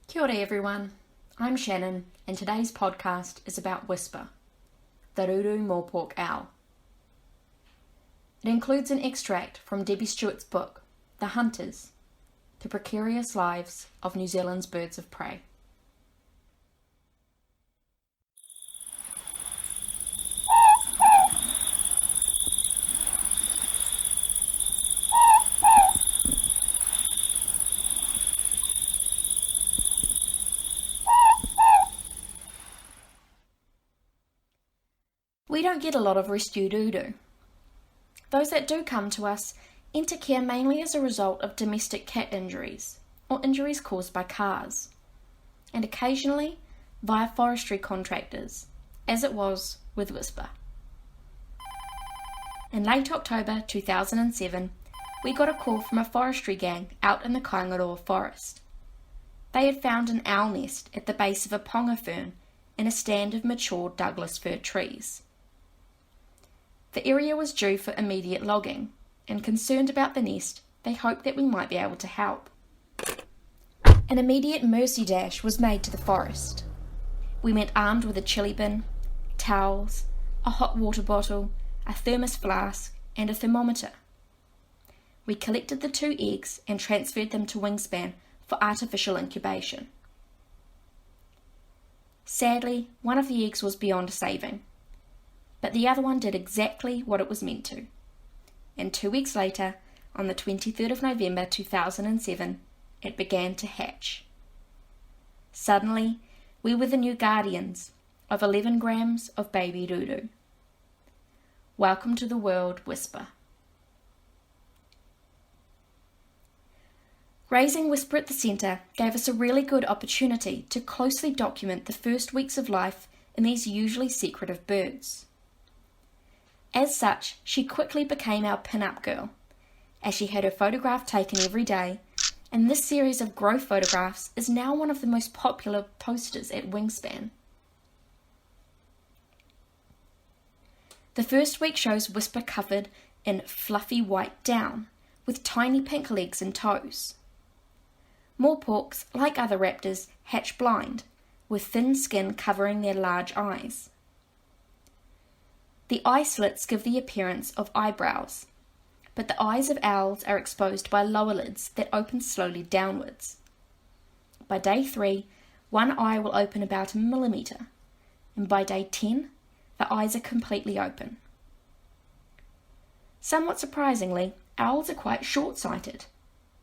Kia ora everyone, I'm Shannon and today's podcast is about Whisper, the ruru morepork owl. It includes an extract from Debbie Stewart's book, The Hunters, the Precarious Lives of New Zealand's Birds of Prey. We don't get a lot of rescue ruru. Those that do come to us enter care mainly as a result of domestic cat injuries or injuries caused by cars, and occasionally via forestry contractors, as it was with Whisper. In late October 2007, we got a call from a forestry gang out in the Kaingaroa forest. They had found an owl nest at the base of a ponga fern in a stand of mature Douglas fir trees. The area was due for immediate logging, and concerned about the nest, they hoped that we might be able to help. An immediate mercy dash was made to the forest. We went armed with a chili bin, towels, a hot water bottle, a thermos flask, and a thermometer. We collected the 2 eggs and transferred them to Wingspan for artificial incubation. Sadly, one of the eggs was beyond saving, but the other one did exactly what it was meant to. And 2 weeks later, on the 23rd of November 2007, it began to hatch. Suddenly, we were the new guardians of 11 grams of baby ruru. Welcome to the world, Whisper. Raising Whisper at the centre gave us a really good opportunity to closely document the first weeks of life in these usually secretive birds. As such, she quickly became our pin-up girl, as she had her photograph taken every day, and this series of growth photographs is now one of the most popular posters at Wingspan. The first week shows Whisper covered in fluffy white down, with tiny pink legs and toes. Moreporks, like other raptors, hatch blind, with thin skin covering their large eyes. The eye slits give the appearance of eyebrows, but the eyes of owls are exposed by lower lids that open slowly downwards. By day 3, one eye will open about a millimetre, and by day 10, the eyes are completely open. Somewhat surprisingly, owls are quite short-sighted,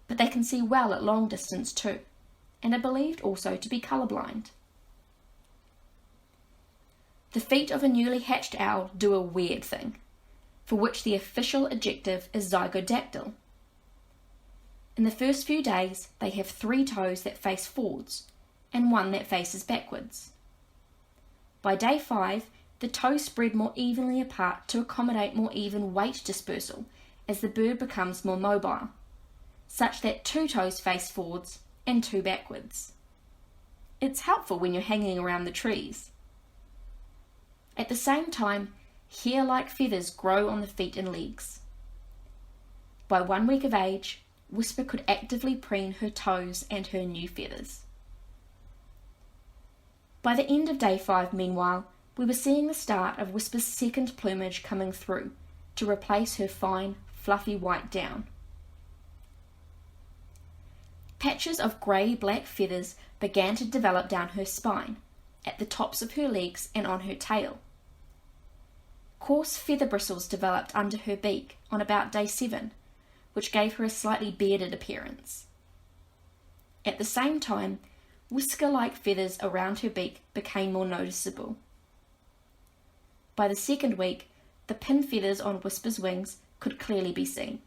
but they can see well at long distance too, and are believed also to be colourblind. The feet of a newly hatched owl do a weird thing, for which the official adjective is zygodactyl. In the first few days, they have 3 toes that face forwards, and 1 that faces backwards. By day 5, the toes spread more evenly apart to accommodate more even weight dispersal as the bird becomes more mobile, such that 2 toes face forwards and 2 backwards. It's helpful when you're hanging around the trees. At the same time, hair-like feathers grow on the feet and legs. By 1 week of age, Whisper could actively preen her toes and her new feathers. By the end of day 5, meanwhile, we were seeing the start of Whisper's second plumage coming through to replace her fine, fluffy white down. Patches of grey-black feathers began to develop down her spine, at the tops of her legs and on her tail. Coarse feather bristles developed under her beak on about day 7, which gave her a slightly bearded appearance. At the same time, whisker-like feathers around her beak became more noticeable. By the 2nd week, the pin feathers on Whisper's wings could clearly be seen.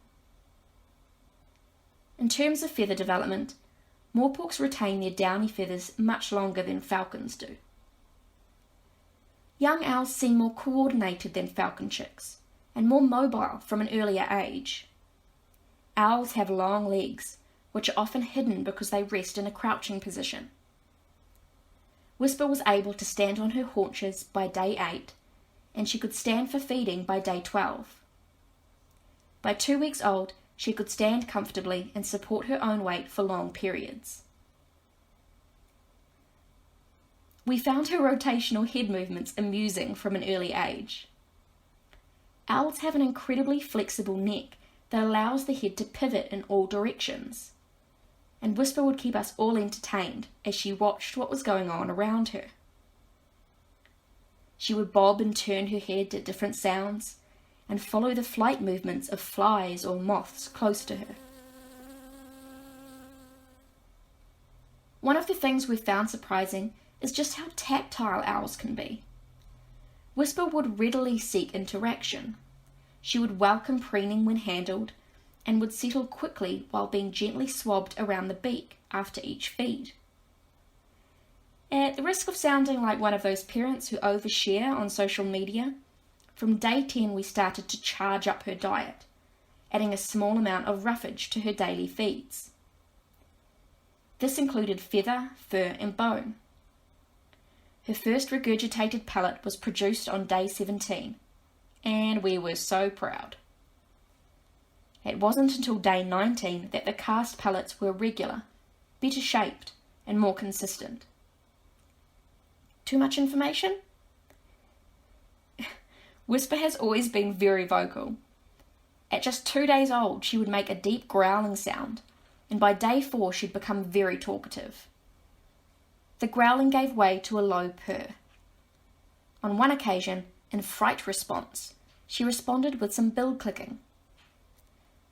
In terms of feather development, moreporks retain their downy feathers much longer than falcons do. Young owls seem more coordinated than falcon chicks, and more mobile from an earlier age. Owls have long legs, which are often hidden because they rest in a crouching position. Whisper was able to stand on her haunches by day 8, and she could stand for feeding by day 12. By 2 weeks old, she could stand comfortably and support her own weight for long periods. We found her rotational head movements amusing from an early age. Owls have an incredibly flexible neck that allows the head to pivot in all directions, and Whisper would keep us all entertained as she watched what was going on around her. She would bob and turn her head at different sounds and follow the flight movements of flies or moths close to her. One of the things we've found surprising is just how tactile owls can be. Whisper would readily seek interaction. She would welcome preening when handled and would settle quickly while being gently swabbed around the beak after each feed. At the risk of sounding like one of those parents who overshare on social media, from day 10 we started to charge up her diet, adding a small amount of roughage to her daily feeds. This included feather, fur and bone. Her first regurgitated pellet was produced on day 17, and we were so proud. It wasn't until day 19 that the cast pellets were regular, better shaped and more consistent. Too much information? Whisper has always been very vocal. At just 2 days old, she would make a deep growling sound, and by day 4 she'd become very talkative. The growling gave way to a low purr. On one occasion, in fright response, she responded with some bill clicking.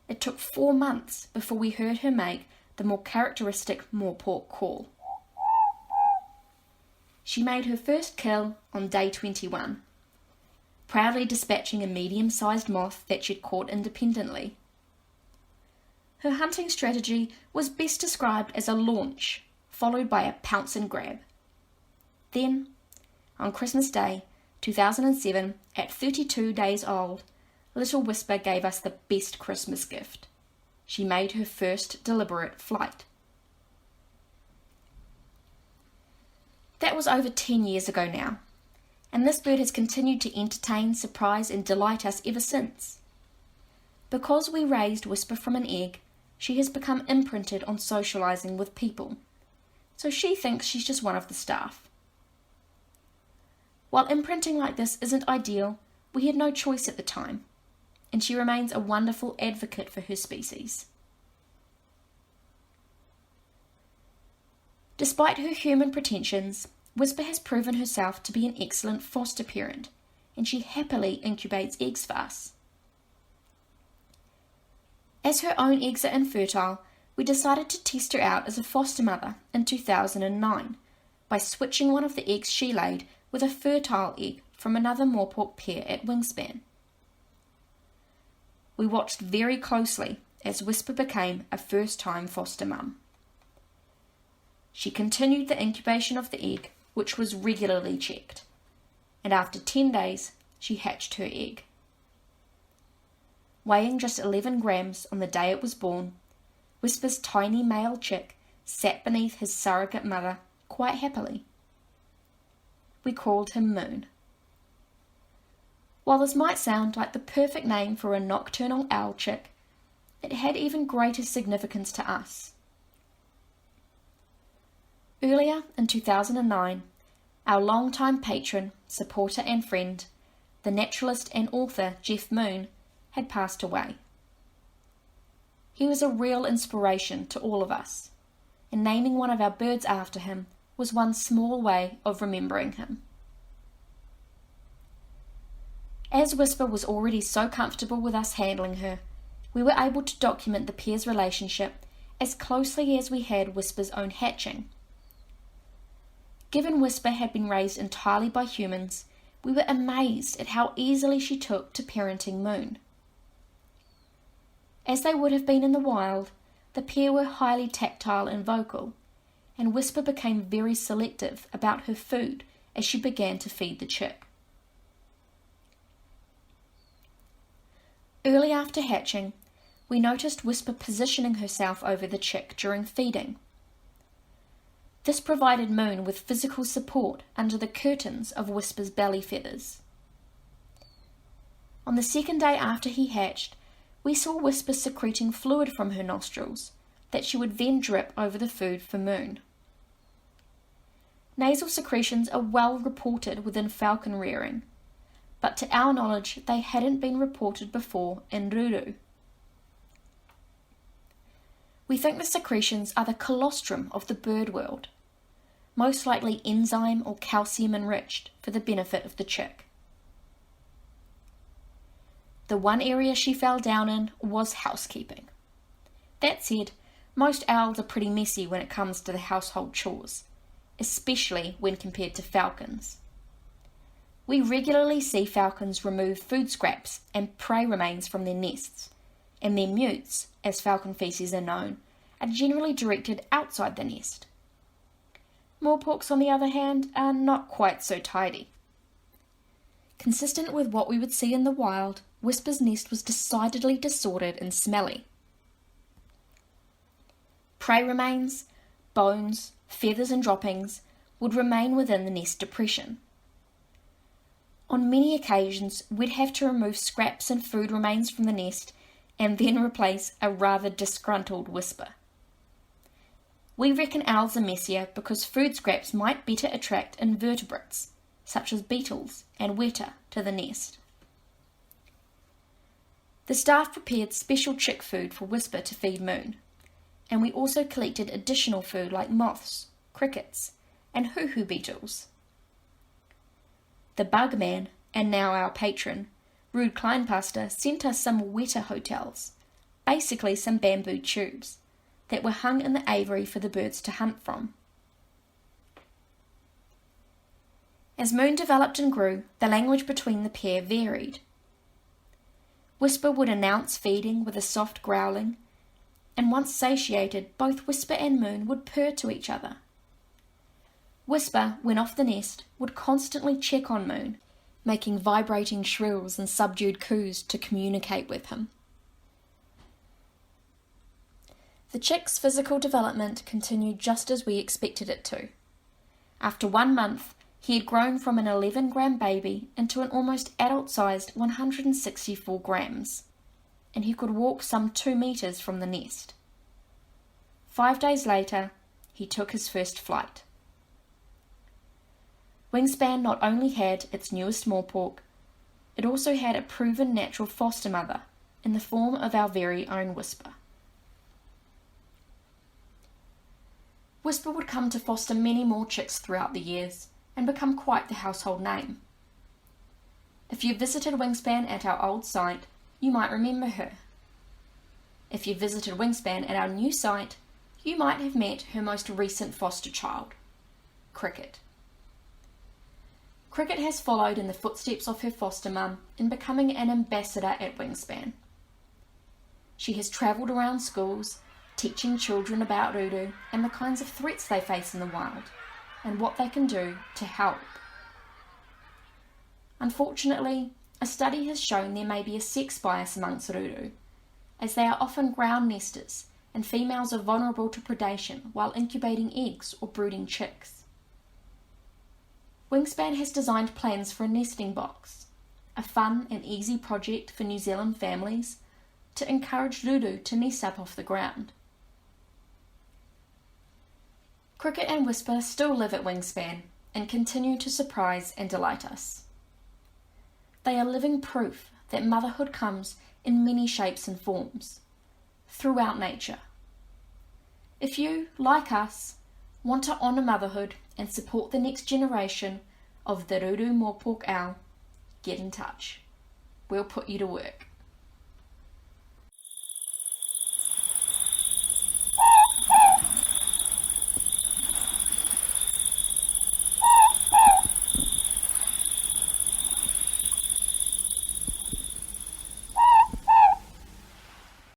It took 4 months before we heard her make the more characteristic morepork call. She made her first kill on day 21, proudly dispatching a medium-sized moth that she'd caught independently. Her hunting strategy was best described as a launch, followed by a pounce and grab. Then, on Christmas Day, 2007, at 32 days old, little Whisper gave us the best Christmas gift. She made her first deliberate flight. That was over 10 years ago now, and this bird has continued to entertain, surprise and delight us ever since. Because we raised Whisper from an egg, she has become imprinted on socialising with people, so she thinks she's just one of the staff. While imprinting like this isn't ideal, we had no choice at the time, and she remains a wonderful advocate for her species. Despite her human pretensions, Whisper has proven herself to be an excellent foster parent, and she happily incubates eggs for us. As her own eggs are infertile, we decided to test her out as a foster mother in 2009 by switching one of the eggs she laid with a fertile egg from another morepork pair at Wingspan. We watched very closely as Whisper became a first-time foster mum. She continued the incubation of the egg, which was regularly checked, and after 10 days she hatched her egg. Weighing just 11 grams on the day it was born, Whisper's tiny male chick sat beneath his surrogate mother quite happily. We called him Moon. While this might sound like the perfect name for a nocturnal owl chick, it had even greater significance to us. Earlier in 2009, our longtime patron, supporter and friend, the naturalist and author Jeff Moon, had passed away. He was a real inspiration to all of us, and naming one of our birds after him was one small way of remembering him. As Whisper was already so comfortable with us handling her, we were able to document the pair's relationship as closely as we had Whisper's own hatching. Given Whisper had been raised entirely by humans, we were amazed at how easily she took to parenting Moon. As they would have been in the wild, the pair were highly tactile and vocal, and Whisper became very selective about her food as she began to feed the chick. Early after hatching, we noticed Whisper positioning herself over the chick during feeding. This provided Moon with physical support under the curtains of Whisper's belly feathers. On the second day after he hatched, we saw Whisper secreting fluid from her nostrils that she would then drip over the food for Moon. Nasal secretions are well reported within falcon rearing, but to our knowledge they hadn't been reported before in ruru. We think the secretions are the colostrum of the bird world, most likely enzyme or calcium enriched for the benefit of the chick. The one area she fell down in was housekeeping. That said, most owls are pretty messy when it comes to the household chores, especially when compared to falcons. We regularly see falcons remove food scraps and prey remains from their nests, and their mutes, as falcon feces are known, are generally directed outside the nest. Moreporks, on the other hand, are not quite so tidy. Consistent with what we would see in the wild, Whisper's nest was decidedly disordered and smelly. Prey remains, bones, feathers and droppings would remain within the nest depression. On many occasions, we'd have to remove scraps and food remains from the nest and then replace a rather disgruntled Whisper. We reckon owls are messier because food scraps might better attract invertebrates, such as beetles and weta, to the nest. The staff prepared special chick food for Whisper to feed Moon, and we also collected additional food like moths, crickets, and hoo-hoo beetles. The bug man, and now our patron, Ruud Kleinpaster, sent us some weta hotels, basically some bamboo tubes, that were hung in the aviary for the birds to hunt from. As Moon developed and grew, the language between the pair varied. Whisper would announce feeding with a soft growling, and once satiated, both Whisper and Moon would purr to each other. Whisper, when off the nest, would constantly check on Moon, making vibrating shrills and subdued coos to communicate with him. The chick's physical development continued just as we expected it to. After 1 month, he had grown from an 11-gram baby into an almost adult-sized 164 grams, and he could walk some 2 meters from the nest. 5 days later, he took his first flight. Wingspan not only had its newest morepork, it also had a proven natural foster mother in the form of our very own Whisper. Whisper would come to foster many more chicks throughout the years and become quite the household name. If you visited Wingspan at our old site, you might remember her. If you visited Wingspan at our new site, you might have met her most recent foster child, Cricket. Cricket has followed in the footsteps of her foster mum in becoming an ambassador at Wingspan. She has travelled around schools, teaching children about ruru and the kinds of threats they face in the wild, and what they can do to help. Unfortunately, a study has shown there may be a sex bias amongst ruru, as they are often ground nesters and females are vulnerable to predation while incubating eggs or brooding chicks. Wingspan has designed plans for a nesting box, a fun and easy project for New Zealand families to encourage ruru to nest up off the ground. Cricket and Whisper still live at Wingspan and continue to surprise and delight us. They are living proof that motherhood comes in many shapes and forms, throughout nature. If you, like us, want to honour motherhood and support the next generation of the ruru morepork owl, get in touch. We'll put you to work.